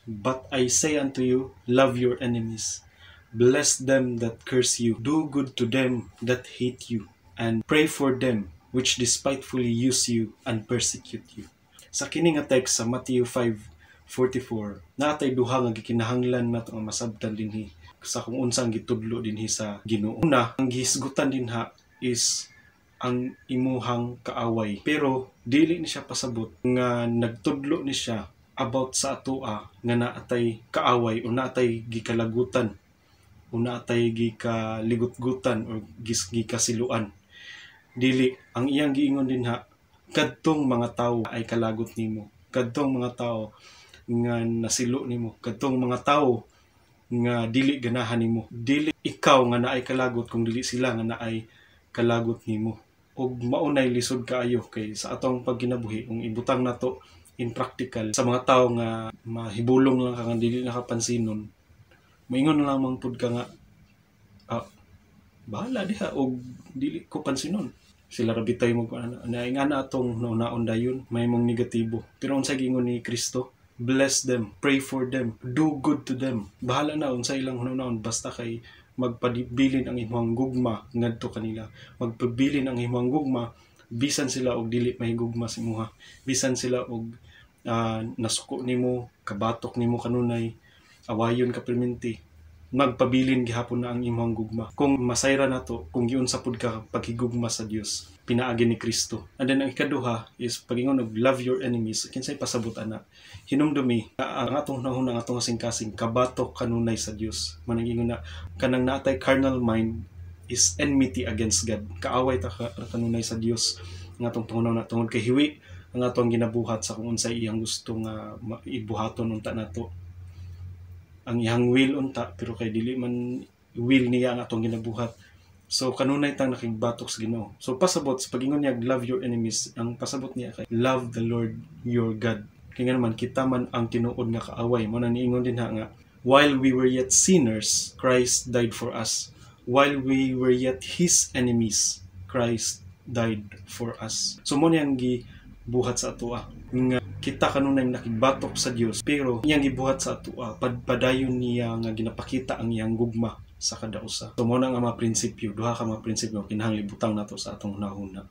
But I say unto you, love your enemies, bless them that curse you, do good to them that hate you, and pray for them which despitefully use you and persecute you. Sa kini nga text sa Matthew 5:44, natay duha nga gikinahanglan nato nga masabtan dinhi sa kung unsang gitudlo dinhi sa Ginoo. Una, ang gihisgutan dinha is ang imuhang kaaway. Pero dili ni siya pasabot nga nagtudlo ni siya about sa atoa nga naatay kaaway o naatay gikalagutan o naatay gikaligut-gutan o gikasiluan. Dili, ang iyang giingon dinha, kadtong mga tawo ay kalagot nimo, kadtong mga tawo nga nasilo nimo, kadtong mga tawo nga dili ganahan nimo, dili ikaw nga naay kalagot kung dili sila nga naay kalagot nimo. Og maunay lisod kaayo kay sa atong pagkinabuhi kung ibutang nato in practical sa mga tawo nga mahibulong lang ka nga dili nakapansinon, moingon lang man pud ka nga bahala diha og dili ko pansinon. Sila rabitay mo nga na atong naon dayon may mong negatibo. Pero unsay gingon ni Kristo, bless them, pray for them, do good to them. Bahala na unsay ilang hunaon basta kay magpabilin ang imong gugma ngadto kanila. Magpabilin ang imong gugma bisan sila og dili mahigugma sa imuha. Bisan sila og nasuko nimo, kabatok nimo kanunay, awayon ka perminti. Magpabilin gihapon na ang imong gugma. Kung masayra nato, kung giunsa pud ka paghigugma sa Dios, pinaagi ni Kristo. And then ang ikaduha is pagingon og love your enemies. Kinsay pasabot ana? Hinumdumi ang atong hunahuna ang atong kasing-kasing kabatok kanunay sa Dios. Manangingon na kanang natay carnal mind is enmity against God. Kaaway ta kanunay sa Dios. Ang atong pangunaw na tungod kay hiwi ang atong ginabuhat sa kung unsay iyang gusto nga ibuhaton unta nato. Ang iyang will unta pero kay dili man will niya ang atong ginabuhat. So kanunay tang nakigbatok sa Ginoo. So pasabot sa pagingon niya love your enemies, ang pasabot niya kay love the Lord your God. Kaya naman kita man ang tinuod nga kaaway mo nang niingon din nga while we were yet sinners, Christ died for us. While we were yet his enemies, Christ died for us. So mo niyang gibuhat sa atoa nga kita kanunay nakigbatok sa Dios pero iyang gibuhat sa atoa padayon niya nga ginapakita ang iyang gugma sa kada usa. So mo na nga mga prinsipyo, duha ka mga prinsipyo kinahanglan ibutang nato sa atong hunahuna.